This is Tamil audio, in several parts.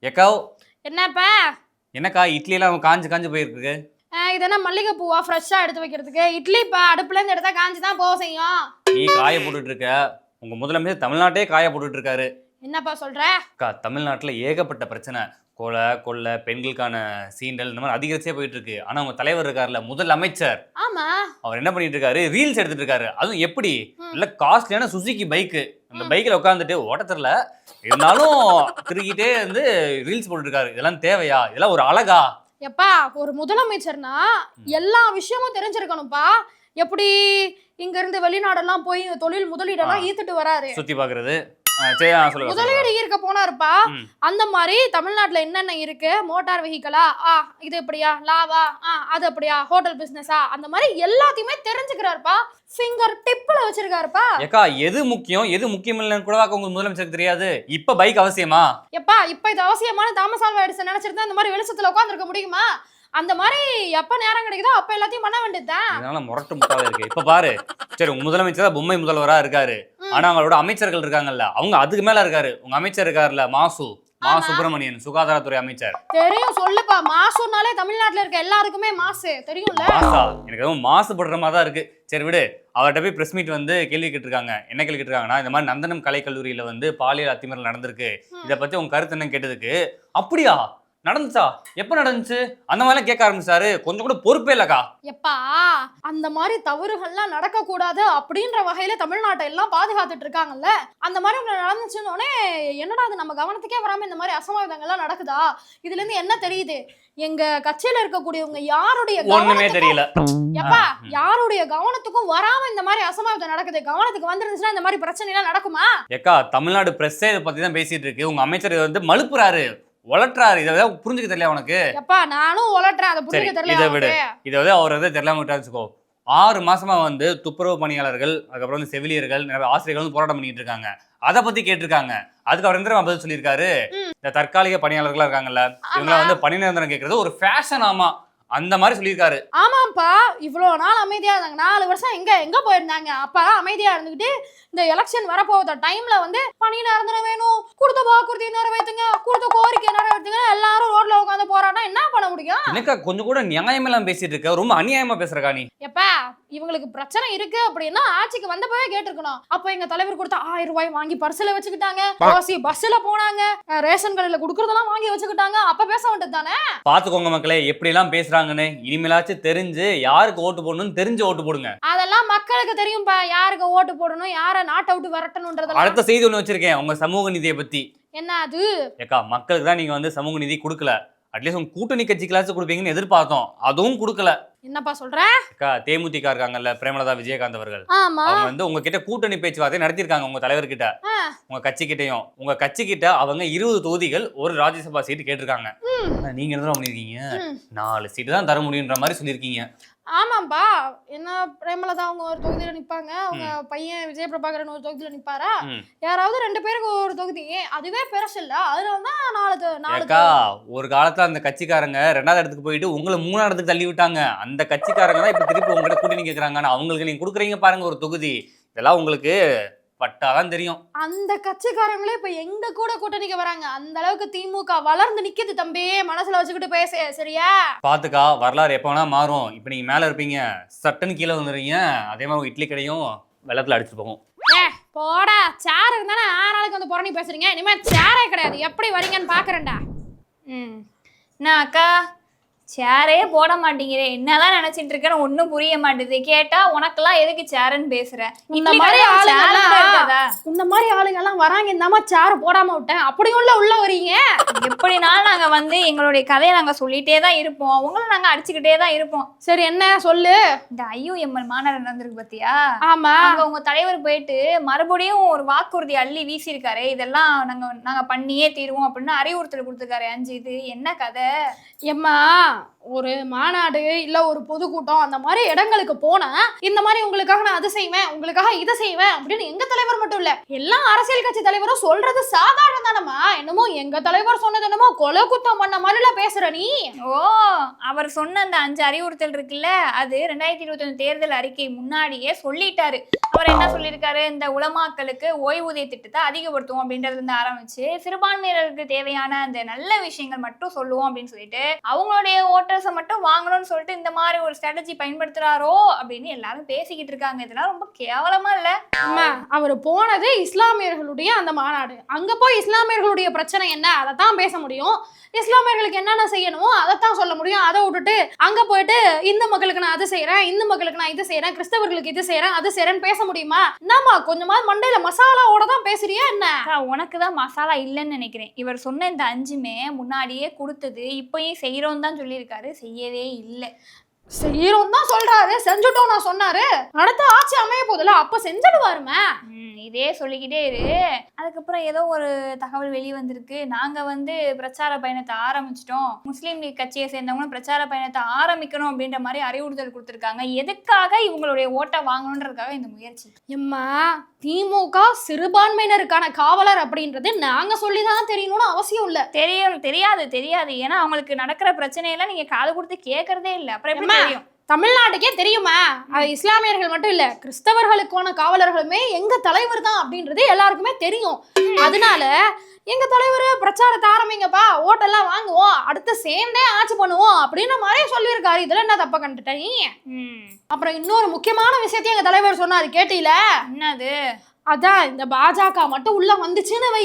ஏக்கா என்னப்பா? என்னக்கா இட்லி எல்லாம் காஞ்சு காஞ்சு போயிருக்கு. இது என்ன மல்லிகை பூவா ஃப்ரெஷ்ஷா எடுத்து வைக்கிறதுக்கு? இட்லிப்பா அடுப்புல இருந்து எடுத்தா காஞ்சு தான் போக செய்யும். நீ காய போட்டுட்டு இருக்க. உங்க முதலமைச்சர் தமிழ்நாட்டே காய போட்டுட்டு இருக்காரு. என்னப்பா சொல்ற? அக்கா தமிழ்நாட்டுல ஏகப்பட்ட பிரச்சனை. கொலை கொள்ளை பெண்களுக்கான சீண்டல் இந்த மாதிரி அதிகரிச்சே போயிட்டு இருக்கு. ஆனா உங்க தலைவர் இருக்காருல்ல முதல் அமைச்சர், ஆமா. அவர் என்ன பண்ணிட்டு இருக்காரு, ரீல்ஸ் எடுத்துட்டு இருக்காரு. அதுவும் எப்படி ம். நல்ல காஸ்ட்லியான சுசுகி பைக்கு, அந்த பைக்ல உட்காந்துட்டு ஓட்ட தெரியல இருந்தாலும் திருக்கிட்டே வந்து ரீல்ஸ் போட்டுட்டு இருக்காரு. இதெல்லாம் தேவையா? இதெல்லாம் ஒரு அழகா? எப்பா ஒரு முதலமைச்சர்னா எல்லா விஷயமும் தெரிஞ்சிருக்கணும்ப்பா. எப்படி இங்க இருந்து வெளிநாடெல்லாம் போய் தொழில் முதலீடெல்லாம் ஈத்துட்டு வராரு. சுத்தி பாக்குறது. சரி சொல்லுங்க. முதலீடு ஈர்க்க போனாருப்பா. ம். அந்த மாதிரி தமிழ்நாட்டுல என்னென்ன இருக்கு? மோட்டார் வெஹிக்கலா? இது எப்படியா? லாவா? அது அப்படியா? ஹோட்டல் பிசினஸா? அந்த மாதிரி எல்லாத்தையுமே தெரிஞ்சுக்கிறாருப்பா. ஃபிங்கர் டிப்ல வச்சிருக்காருப்பா. ஏக்கா எது முக்கியம் எது முக்கியம் இல்லைன்னு கூட உங்க முதலமைச்சருக்கு தெரியாது. இப்ப பைக் அவசியமா? எப்பா இப்ப இது அவசியமான தாமஸ் ஆல்வா எடிசன் நினைச்சிருந்தா இந்த மாதிரி வெளிச்சத்துல உட்கார்ந்திருக்க முடியுமா? அந்த மாதிரி எப்ப நேரம் கிடைக்குதோ அப்ப எல்லாத்தையும் பண்ண வேண்டியதுதான். இதனால முரட்டு முட்டாளா இருக்கு. இப்ப பாரு, சரி உங்க முதலமைச்சர் பொம்மை முதல்வரா இருக்காரு. ஆனா அவங்களோட அமைச்சர்கள் இருக்காங்கல்ல, அவங்க அதுக்கு மேல இருக்காரு. உங்க அமைச்சர் இருக்காருல்ல மா சுப்பிரமணியன், சுகாதாரத்துறை அமைச்சர். தெரியும் சொல்லுப்பா. மாசுனாலே தமிழ்நாட்டுல இருக்க எல்லாருக்குமே மாசு தெரியும்ல. மாசா? எனக்கு எதுவும் மாசுபடுற மாதிரி தான் இருக்கு. சரி விடு. அவர்கிட்ட போய் பிரஸ் மீட் வந்து கேள்வி கேட்டிருக்காங்க. என்ன கேள்வி கேட்டிருக்காங்கன்னா, இந்த மாதிரி நந்தனம் கலைக்கல்லூரியில வந்து பாலியல் அத்துமீறல் நடந்திருக்கு, இதை பத்தி உங்க கருத்து என்ன கேட்டதுக்கு, அப்படியா நடந்துச்சா, எப்ப நடந்துச்சு, அந்த மாதிரிலாம் கேட்க ஆரம்பிச்சாரு. கொஞ்சம் கூட பொறுப்பே இல்லக்கா. எப்பா அந்த மாதிரி தவறுகள்லாம் நடக்க கூடாது அப்படின்ற வகையில தமிழ்நாட்டை எல்லாம் பாதுகாத்துட்டு இருக்காங்கல்ல. அந்த மாதிரி நடந்துச்சுன்னொடனே என்னடா அது நம்ம கவனத்துக்கே வராம இந்த மாதிரி அசம்பாவிதங்கள்லாம் நடக்குதா? இதுல இருந்து என்ன தெரியுது? எங்க கட்சியில இருக்கக்கூடியவங்க யாருடைய ஒண்ணுமே தெரியல. எப்பா யாருடைய கவனத்துக்கும் வராம இந்த மாதிரி அசம்பாவிதம் நடக்குது. கவனத்துக்கு வந்துருந்துச்சுன்னா இந்த மாதிரி பிரச்சனை எல்லாம் நடக்குமா? ஏக்கா தமிழ்நாடு பிரஸ்ஸே இதை பத்தி தான் பேசிட்டு இருக்கு. உங்க அமைச்சர் வந்து மலுப்புறாரு, உலட்டுறாரு. இதை புரிஞ்சுக்க தெரியல உனக்கு? எப்பா நானும் உலட்டுறேன், அதை புரிஞ்சுக்க தெரியல. இதை விட இதை வந்து அவர் வந்து தெரியலாம விட்டாச்சுக்கோ. 6 மாசமா வந்து துப்புரவு பணியாளர்கள், அதுக்கப்புறம் வந்து செவிலியர்கள், ஆசிரியர்கள் வந்து போராட்டம் பண்ணிட்டு இருக்காங்க. அதை பத்தி கேட்டிருக்காங்க. அதுக்கு அவர் என்ன பதில் சொல்லியிருக்காரு, இந்த தற்காலிக பணியாளர்களா இருக்காங்கல்ல, இவங்க வந்து பணி நிரந்தரம் கேட்கறது ஒரு ஃபேஷன் ஆமா, அந்த மாதிரி சொல்லியிருக்காரு. ஆமாப்பா இவ்வளோ நாள் அமைதியா இருந்தாங்க. 4 வருஷம் எங்க போயிருந்தாங்க? அப்பதான் அமைதியா இருந்துகிட்டு இந்த எலெக்ஷன் வரப்போகிற டைம்ல வந்து பணி நிரந்தரம் வேணும், கொடுத்த வாக்குறுதியை நிறைவேற்றுங்க, கொடுத்த கோரிக்கை நிறைவேற்றுங்க, எல்லாரும் ரோட்ல உட்காந்து போராட்டம் என்ன பண்ண முடியும்? எனக்கா கொஞ்சம் கூட நியாயமெல்லாம் பேசிட்டு இருக்க, ரொம்ப அநியாயமா பேசுறக்கா நீ. எப்பா இவங்களுக்கு பிரச்சனை இருக்கு அப்படின்னா ஆட்சிக்கு வந்தப்பவே கேட்டிருக்கணும். அப்ப எங்க தலைவர் கொடுத்த 1000 ரூபாய் வாங்கி பர்சுல வச்சுக்கிட்டாங்க, பஸ்ல போனாங்க, ரேஷன் கடையில குடுக்கறதெல்லாம் வாங்கி வச்சுக்கிட்டாங்க. அப்ப பேச வேண்டியது தானே? பாத்துக்கோங்க மக்களே எப்படி எல்லாம் பேசுறாங்கன்னு. இனிமேலாச்சும் தெரிஞ்சு யாருக்கு ஓட்டு போடணும்னு தெரிஞ்சு ஓட்டு போடுங்க. அதெல்லாம் மக்களுக்கு தெரியும்பா, யாருக்கு ஓட்டு போடணும், யார நாட் அவுட் வரட்டணும்ன்றதெல்லாம். அடுத்த செய்தி ஒண்ணு வச்சிருக்கேன் உங்க சமூக நீதியை பத்தி. என்ன அது? ஏக்கா மக்களுக்கு தான் நீங்க வந்து சமூக நீதி கொடுக்கல. அட்லீஸ்ட் உங்க கூட்டணி கட்சிகளாச்சும் கொடுப்பீங்கன்னு எதிர்பார்த்தோம், அதுவும் கொடுக்கல. என்னப்பா சொல்ற? அக்கா தேமுதிக இருக்காங்கல்ல, பிரேமலதா விஜயகாந்த் அவர்கள், ஆமா அவங்க வந்து உங்ககிட்ட கூட்டணி பேச்சுவார்த்தை நடத்திருக்காங்க. உங்க தலைவர் கிட்ட, உங்க கட்சி கிட்டையும். உங்க கட்சி கிட்ட அவங்க 20 தொகுதிகள் ஒரு ராஜ்யசபா சீட்டு கேட்டிருக்காங்க. நீங்க என்ன பண்ணிருக்கீங்க, 4 சீட்டு தான் தர முடியுன்ற மாதிரி சொல்லியிருக்கீங்க. ஆமாம்பா. என்ன பிரேமலதா அவங்க ஒரு தொகுதியில நிப்பாங்க, அவங்க பையன் விஜய் பிரபாகரன் ஒரு தொகுதியில நிப்பாரா? யாராவது 2 பேருக்கு ஒரு தொகுதி, அதுவே பெருசு இல்ல. அதனாலதான் 4 ஒரு காலத்துல அந்த கட்சிக்காரங்க 2வது இடத்துக்கு போயிட்டு உங்களை 3வது இடத்துக்கு தள்ளி விட்டாங்க. அந்த கட்சிக்காரங்க தான் இப்ப திருப்பி உங்ககிட்ட கூட்டணி கேட்கறாங்க. ஆனா அவங்களுக்கு நீங்க கொடுக்குறீங்க பாருங்க ஒரு தொகுதி, இதெல்லாம் உங்களுக்கு பட்டாதான் தெரியும். அந்த கட்சிக்காரங்களே இப்ப எங்க கூட கூட்டணிக்கு வராங்க. அந்த அளவுக்கு திமுக வளர்ந்து நிக்குது தம்பி, மனசுல வச்சுக்கிட்டு பேச சரியா? பாத்துக்கா வரலாறு எப்ப வேணா மாறும். இப்ப நீங்க மேல இருப்பீங்க, சட்டுன்னு கீழே வந்துடுறீங்க. அதே மாதிரி உங்க இட்லி கடையும் வெள்ளத்துல அடிச்சுட்டு போகும். போடா, சேர் இருந்தானே 6 நாளைக்கு வந்து புறணி பேசுறீங்க. இனிமே சேரே கிடையாது. எப்படி வரீங்கன்னு பாக்குறேன்டா. என்ன அக்கா சேரே போட மாட்டேங்கிறே, என்னதான் நினைச்சிட்டு இருக்கேன்னு ஒன்னும் புரிய மாட்டேது. கேட்டா உனக்கெல்லாம் எதுக்கு சேருன்னு பேசுற? இந்த மாதிரி ஆளுங்க எல்லாம் வராங்க, இந்தாமா சேர் போடாம விட்டேன் அப்படியும் உள்ள வரீங்க. எப்படினாலும் நாங்க வந்து எங்களுடைய கதையை நாங்க சொல்லிட்டே தான் இருப்போம், உங்களை நாங்க அடிச்சுக்கிட்டே தான் இருப்போம். சரி என்ன சொல்லு. இந்த IUML மாநாடு நடந்திருக்கு பாத்தியா? ஆமா. உங்க தலைவர் போயிட்டு மறுபடியும் ஒரு வாக்குறுதி அள்ளி வீசியிருக்காரு, இதெல்லாம் நாங்க பண்ணியே தீருவோம் அப்படின்னு அறிவுறுத்தல் கொடுத்துருக்காரு. 5 இது என்ன கதை? எம்மா ஒரு மாநாடு இல்ல ஒரு பொதுக்கூட்டம் அந்த மாதிரி இடங்களுக்கு போனா இந்த மாதிரி உங்களுக்காக நான் அது செய்வேன், உங்களுக்காக இதை செய்வேன் அப்படின்னு எங்க தலைவர் மட்டும் இல்ல எல்லா அரசியல் கட்சி தலைவரும் சொல்றது சாதாரண தானம்மா. என்னமோ எங்க தலைவர் சொன்னது என்னமோ கொலை குத்தம் பண்ண மாதிரிலாம் பேசுற நீ. ஓ, அவர் சொன்ன அந்த 5 அறிவுறுத்தல் இருக்குல்ல, அது 2021 தேர்தல் அறிக்கை முன்னாடியே சொல்லிட்டாரு. அவர் என்ன சொல்லியிருக்காரு, இந்த உலமாக்களுக்கு ஓய்வூதிய திட்டத்தை அதிகப்படுத்துவோம் அப்படின்றதுல இருந்து ஆரம்பிச்சு சிறுபான்மையினருக்கு தேவையான அந்த நல்ல விஷயங்கள் மட்டும் சொல்லுவோம் அப்படின்னு சொல்லிட்டு அவங்களுடைய ஓட்டர்ஸை மட்டும் வாங்கணும்னு சொல்லிட்டு இந்த மாதிரி ஒரு ஸ்ட்ராட்டஜி பயன்படுத்துறாரோ அப்படின்னு எல்லாரும் பேசிக்கிட்டு இருக்காங்க. இதெல்லாம் ரொம்ப கேவலமா இல்ல? அவர் போனது இஸ்லாமியர்களுடைய அந்த மாநாடு, அங்க போய் இஸ்லாமியர்களுடைய பிரச்சனை என்ன அதைத்தான் பேச முடியும், இஸ்லாமியர்களுக்கு என்னென்ன செய்யணுமோ அதைத்தான் சொல்ல முடியும். அதை விட்டுட்டு அங்க போயிட்டு இந்து மக்களுக்கு நான் அது செய்யறேன், இந்து மக்களுக்கு நான் இது செய்யறேன், கிறிஸ்தவர்களுக்கு இது செய்யறேன் அது செய்யறேன்னு பேச முடியுமா? என்னம்மா கொஞ்சமா மண்டையில மசாலாவோட தான் பேசுறியா என்ன? உனக்கு தான் மசாலா இல்லைன்னு நினைக்கிறேன். இவர் சொன்ன இந்த 5மே முன்னாடியே கொடுத்தது, இப்பயும் செய்யறோம் தான் சொல்லியிருக்காரு, செய்யவே இல்லை. செய்யறோம் தான் சொல்றாரு, செஞ்சுட்டோம் நான் சொன்னாரு. அடுத்த ஆட்சி அமைய போதில்ல, அப்ப செஞ்சிடுவாருமே. இதே சொல்லிக்கிட்டே இரு. அதுக்கப்புறம் ஏதோ ஒரு தகவல் வெளியே வந்திருக்கு, நாங்க வந்து பிரச்சார பயணத்தை ஆரம்பிச்சிட்டோம், முஸ்லீம் லீக் கட்சியை சேர்ந்தவங்களும் பிரச்சார பயணத்தை ஆரம்பிக்கணும் அப்படின்ற மாதிரி அறிவுறுத்தல் கொடுத்துருக்காங்க. எதுக்காக? இவங்களுடைய ஓட்டை வாங்கணுன்றதுக்காக இந்த முயற்சி. எம்மா, திமுக சிறுபான்மையினருக்கான காவலர் அப்படின்றது நாங்க சொல்லிதான் தெரியணும்னு அவசியம் இல்ல. தெரியாது. ஏன்னா அவங்களுக்கு நடக்கிற பிரச்சனையெல்லாம் நீங்க காது கொடுத்து கேட்கறதே இல்லை. அப்புறம் எப்படி தெரியும்? தமிழ்நாட்டுக்கே தெரியுமா, அது இஸ்லாமியர்கள் மட்டும் இல்ல கிறிஸ்தவர்களுக்கான காவலர்களுமே எங்க தலைவர் தான் அப்படின்றது எல்லாருக்குமே தெரியும். அதனால எங்க தலைவர் பிரச்சாரத்தை ஆரம்பிங்கப்பா, ஓட்டெல்லாம் வாங்குவோம், அடுத்து சேர்ந்தே ஆட்சி பண்ணுவோம் அப்படின்ற மாதிரி சொல்லியிருக்காரு. இதுல என்ன தப்ப கண்டுட்டீங்க? அப்புறம் இன்னொரு முக்கியமான விஷயத்தையும் எங்க தலைவர் சொன்னாரு, கேட்டீல? என்னது? அதான் இந்த பாஜக மட்டும் உள்ள வந்துச்சுன்னு வை,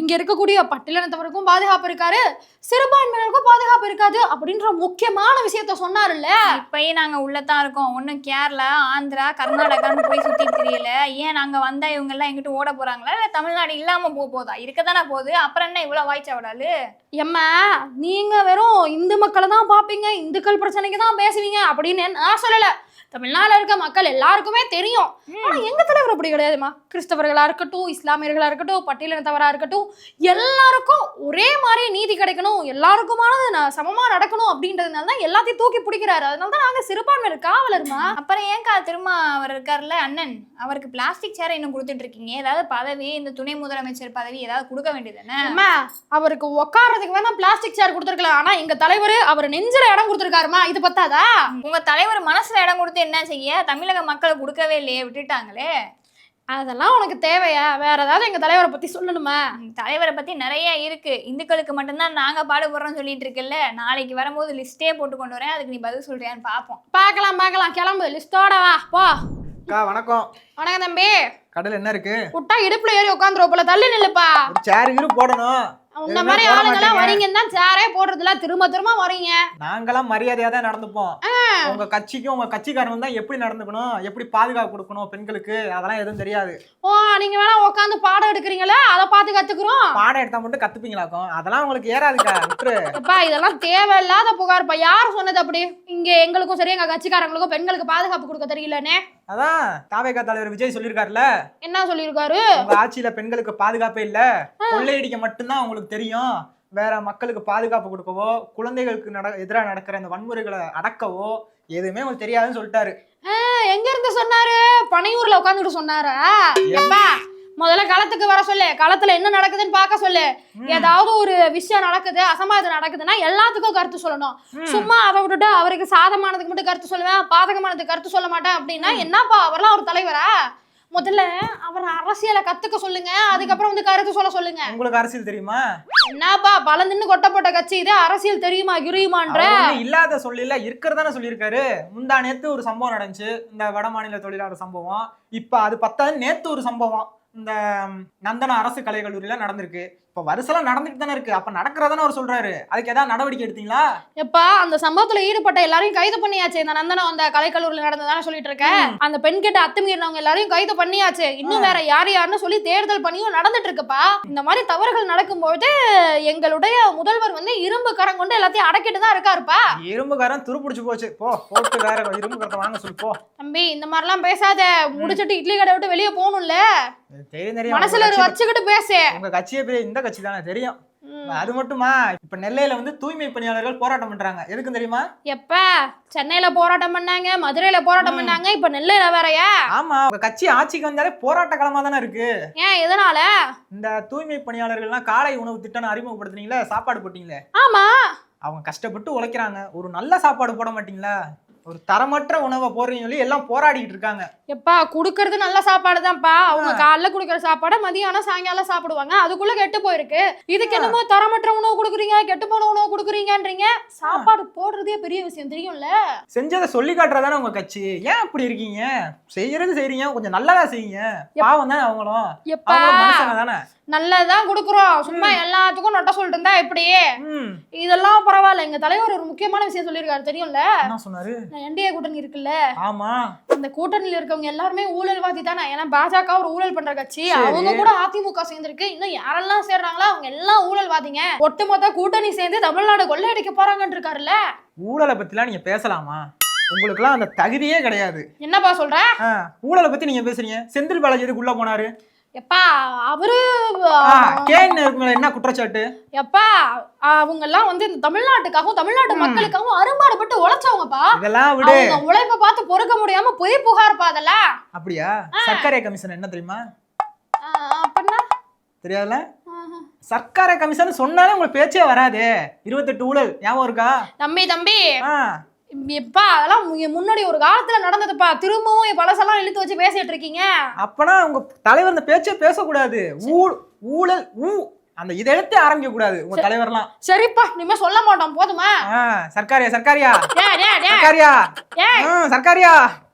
இங்க இருக்கக்கூடிய பட்டியலினத்தவருக்கும் பாதுகாப்பு இருக்காரு, சிறுபான்மையினருக்கும் பாதுகாப்பு இருக்காது அப்படின்ற முக்கியமான விஷயத்த சொன்னாருல்ல. இப்பயும் நாங்க உள்ளதான் இருக்கோம், ஒன்னும் கேரளா, ஆந்திரா, கர்நாடகான்னு போய் சுத்தி தெரியல. ஏன் நாங்க வந்தா இவங்க எல்லாம் எங்கிட்ட ஓட போறாங்களா, இல்ல தமிழ்நாடு இல்லாம போதா? இருக்கதானே போகுது, அப்புறம் என்ன இவ்வளவு வாய்ச்சா விடாது? எம்மா, நீங்க வெறும் இந்து மக்களை தான் பாப்பீங்க, இந்துக்கள் பிரச்சனைக்கு தான் பேசுவீங்க அப்படின்னு நான் சொல்லல. தமிழ்நாடுல இருக்க மக்கள் எல்லாருக்குமே தெரியும். ஆனா எங்க தலைவர் அப்படி கிடையாதுமா. கிறிஸ்தவர்களா இருக்கட்டும், இஸ்லாமியர்களா இருக்கட்டும், பட்டியலினத்தவரா இருக்கட்டும், எல்லாருக்கும் ஒரே மாதிரி நீதி கிடைக்கணும், எல்லாருக்குமானது சமமா நடக்கணும் அப்படின்றதுனால தான் எல்லாத்தையும் தூக்கி பிடிக்கிறாரு. அதனாலதான் நாங்க சிறுபான்மையினர் காவலருமா. அப்புறம் ஏன்கா திரும்ப அவர் இருக்காருல்ல அண்ணன், அவருக்கு பிளாஸ்டிக் சேரை இன்னும் கொடுத்துட்டு இருக்கீங்க? ஏதாவது பதவி, இந்த துணை முதலமைச்சர் பதவி ஏதாவது கொடுக்க வேண்டியதுதானே? அவருக்கு உட்கார்றதுக்கு வேணா பிளாஸ்டிக் சேர் கொடுத்துருக்கலாம். ஆனா எங்க தலைவர் அவர் நெஞ்சில இடம் கொடுத்துருக்காருமா, இது பத்தாதா? உங்க தலைவர் மனசுல இடம் கொடுத்து என்ன செய்ய? தமிழக மக்களை கொடுக்கவே இல்லையே, விட்டுட்டாங்களே. அதெல்லாம் உனக்கு தேவையா? வேற ஏதாவது எங்க தலைவரை பத்தி சொல்லணுமா? தலைவரை பத்தி நிறைய இருக்கு. இந்துக்களுக்கு மட்டும்தான் நாங்க பாடுபடுறோம் சொல்லிட்டு இருக்குல்ல, நாளைக்கு வரும்போது லிஸ்டே போட்டு கொண்டு வரேன், அதுக்கு நீ பதில் சொல்றியான்னு பாப்போம். பார்க்கலாம், கிளம்பு, லிஸ்டோட வா போ. அக்கா வணக்கம். வணக்கம் தம்பி. கடையில் என்ன இருக்கு? விட்டா இடுப்புல ஏறி உட்காந்துரும் போல, தள்ளி நில்லுப்பா. சேர் இரு போடணும். உன்ன மாதிரி ஆளுங்கெல்லாம் வரீங்கன்னு தான் சேரே போடுறதுல திரும்ப வரீங்க. நாங்கெல்லாம் மரியாதையா தான் நடந்துப்போம். உங்க கட்சிக்கும் உங்க கட்சிக்காரங்க தான் எப்படி நடந்துக்கணும், எப்படி பாதுகாப்பு கொடுக்கணும் பெண்களுக்கு, அதெல்லாம் எதுவும் தெரியாது. ஓ, நீங்க வேணா உட்காந்து பாடம் எடுக்கிறீங்களா, அதை பார்த்து கத்துக்குறோம். பாடம் எடுத்தா மட்டும் கத்துப்பீங்களாக்கும், அதெல்லாம் உங்களுக்கு ஏறாதுக்கா, விட்டுரு. அப்பா இதெல்லாம் தேவையில்லாத புகார்ப்பா. யார் சொன்னது அப்படி? இங்க எங்களுக்கும் சரி எங்க கட்சிக்காரங்களுக்கும் பெண்களுக்கு பாதுகாப்பு கொடுக்க தெரியலனே. அதான் தாவேகா தலைவர் விஜய் சொல்லியிருக்காருல. என்ன சொல்லியிருக்காரு? உங்க ஆட்சியில பெண்களுக்கு பாதுகாப்பே இல்ல, கொள்ளையடிக்க மட்டும்தான் உங்களுக்கு தெரியும், வேற மக்களுக்கு பாதுகாப்பு கொடுக்கவோ குழந்தைகளுக்கு எதிராக நடக்கிற அந்த வன்முறைகளை அடக்கவோ எதுவுமே உங்களுக்கு தெரியாதுன்னு சொல்லிட்டாரு. எங்க இருந்து சொன்னாரு? பனையூர்ல உட்காந்துட்டு சொன்னாரா? முதல்ல களத்துக்கு வர சொல்லு, களத்துல என்ன நடக்குதுன்னு பார்க்க சொல்லு. ஏதாவது ஒரு விஷயம் நடக்குது, அசம்பாவிதம் நடக்குதுன்னா எல்லாத்துக்கும் கருத்து சொல்லணும். சும்மா அதை விட்டுட்டு அவருக்கு சாதமானதுக்கு மட்டும் கருத்து சொல்லுவேன், பாதகமானதுக்கு கருத்து சொல்ல மாட்டேன் அப்படின்னா என்னப்பா அவர்லாம் ஒரு தலைவரா? முதல்ல அவர் அரசியலை கத்துக்க சொல்லுங்க, அதுக்கப்புறம் வந்து கருத்து சொல்ல சொல்லுங்க. உங்களுக்கு அரசியல் தெரியுமா? என்னப்பா பலந்துன்னு கொட்டப்பட்ட கட்சி இது, அரசியல் தெரியுமா கிரியுமான்ற? இல்லாத சொல்லில இருக்கிறதானே சொல்லியிருக்காரு. முந்தா நேத்து ஒரு சம்பவம் நடந்துச்சு, இந்த வட மாநில தொழிலாளர் சம்பவம். இப்ப அது 10 நேத்து ஒரு சம்பவம் இந்த நந்தன அரசு கலைக்கல்லூரியில நடந்திருக்கு. இப்ப வருஷம் நடந்துட்டு தானே இருக்கு, அப்ப நடக்கிறதானே அவர் சொல்றாரு. அதுக்கு ஏதாவது நடவடிக்கை எடுத்தீங்களா? எப்பா அந்த சம்பவத்துல ஈடுபட்ட எல்லாரையும் கைது பண்ணியாச்சு. இந்த நந்தனம் அந்த கலைக்கல்லூரியில நடந்ததானே சொல்லிட்டு இருக்கேன். அந்த பெண் கிட்ட அத்துமீறினவங்க எல்லாரையும் கைது பண்ணியாச்சு. இன்னும் வேற யாருன்னு சொல்லி தேர்தல் பணியும் நடந்துட்டு இருக்குப்பா. இந்த மாதிரி தவறுகள் நடக்கும்போது எங்களுடைய முதல்வர் வந்து இரும்பு கரம் கொண்டு எல்லாத்தையும் அடக்கிட்டு தான் இருக்காருப்பா. இரும்பு கரம் துருப்பிடிச்சு போச்சு, போட்டு வேற இரும்பு கரத்தை வாங்க சொல்லி போ. தம்பி இந்த மாதிரிலாம் பேசாத, முடிச்சிட்டு இட்லி கடை விட்டு வெளியே போகணும்ல, மனசுல வச்சுக்கிட்டு பேசு. உங்க கட்சியே இந்த கட்சி தானே தெரியும். அது மட்டுமா இப்ப நெல்லையில வந்து தூய்மை பணியாளர்கள் போராட்டம் பண்றாங்க. எதுக்கும் தெரியுமா? எப்ப சென்னையில போராட்டம் பண்ணாங்க, மதுரையில போராட்டம் பண்ணாங்க, இப்ப நெல்லையில வேறயா? ஆமா, உங்க கட்சி ஆட்சிக்கு வந்தாலே போராட்ட களமா தானே இருக்கு. ஏன் எதனால? இந்த தூய்மை பணியாளர்கள்லாம் காலை உணவு திட்டம் அறிமுகப்படுத்துனீங்களே, சாப்பாடு போட்டீங்களே, ஆமா, அவங்க கஷ்டப்பட்டு உழைக்கிறாங்க, ஒரு நல்ல சாப்பாடு போட மாட்டீங்களா? ஒரு தரமற்ற உணவை போடுறீங்க சொல்லி எல்லாம் போராடிட்டு இருக்காங்க. எப்பா குடுக்கறது நல்ல சாப்பாடு தான்ப்பா. அவங்க காலைல குடுக்கற சாப்பாடை மதியானம் சாயங்காலம் சாப்பிடுவாங்க, அதுக்குள்ள கெட்டு போயிருக்கு. இதுக்கு என்னமோ தரமற்ற உணவு கொடுக்குறீங்க, கெட்டு போன உணவு கொடுக்குறீங்கன்றீங்க. சாப்பாடு போடுறதே பெரிய விஷயம் தெரியும்ல. செஞ்சதை சொல்லி காட்டுறதானே உங்க கட்சி. ஏன் அப்படி இருக்கீங்க? செய்யறது செய்றீங்க, கொஞ்சம் நல்லதா செய்யுங்க. பாவம் தானே அவங்களும், எப்பா அவங்களும் மனுஷங்க தானே. நல்லதுதான் குடுக்குறோம், சும்மா எல்லாத்துக்கும் நொட்ட சொல்லிட்டு இருந்தா எப்படியே? இதெல்லாம் பரவாயில்ல. எங்க தலைவர் ஒரு முக்கியமான விஷயம் சொல்லியிருக்காரு தெரியும்ல. என்ன சொன்னாரு? என்டிஏ கூட்டணி இருக்குல்ல, ஆமா, இந்த கூட்டணியில இருக்கவங்க எல்லாருமே ஊழல்வாதி தானே. ஏன்னா பாஜக ஒரு ஊழல் பண்ற கட்சி, அவங்க கூட அதிமுக சேர்ந்திருக்கு. இன்னும் யாரெல்லாம் சேர்றாங்களோ அவங்க எல்லாம் ஊழல்வாதிங்க. ஒட்டுமொத்த கூட்டணி சேர்ந்து தமிழ்நாடு கொள்ளையடிக்க போறாங்கன்னு இருக்காருல்ல. ஊழலை பத்திலாம் நீங்க பேசலாமா? உங்களுக்குலாம் அந்த தகுதியே கிடையாது. என்னப்பா சொல்ற? ஊழலை பத்தி நீங்க பேசுறீங்க. செந்தில் பாலாஜி எதுக்கு உள்ள போனாரு? எப்பா அவரு என்ன குற்றச்சாட்டு? எப்பா அவங்க எல்லாம் வந்து இந்த தமிழ்நாட்டுக்காகவும் தமிழ்நாட்டு மக்களுக்காகவும் அரும்பாடுபட்டு உழைச்சவங்கப்பா. இதெல்லாம் விடு. அவங்க உழைப்ப பார்த்து பொறுக்க முடியாம பொய் புகார்ப்பா அதெல்லாம். அப்படியா? சர்க்கரை கமிஷன் என்ன தெரியுமா? அப்படின்னா தெரியாதுல. சர்க்கரை கமிஷன் சொன்னாலே உங்களுக்கு பேச்சே வராது. 28 ஊழல் ஞாபகம் இருக்கா? தம்பி எப்பா அதெல்லாம் முன்னாடி ஒரு காலத்துல நடந்ததுப்பா. திரும்பவும் பழசெல்லாம் இழுத்து வச்சு பேசிட்டு இருக்கீங்க. அப்பனா உங்க தலைவர் இந்த பேச்சே பேசக்கூடாது. ஊழல் அந்த இதை எடுத்து ஆரம்பிக்க கூடாது உங்க தலைவர்லாம். சரிப்பா, இனிமே சொல்ல மாட்டோம் போதுமா? சர்க்காரியா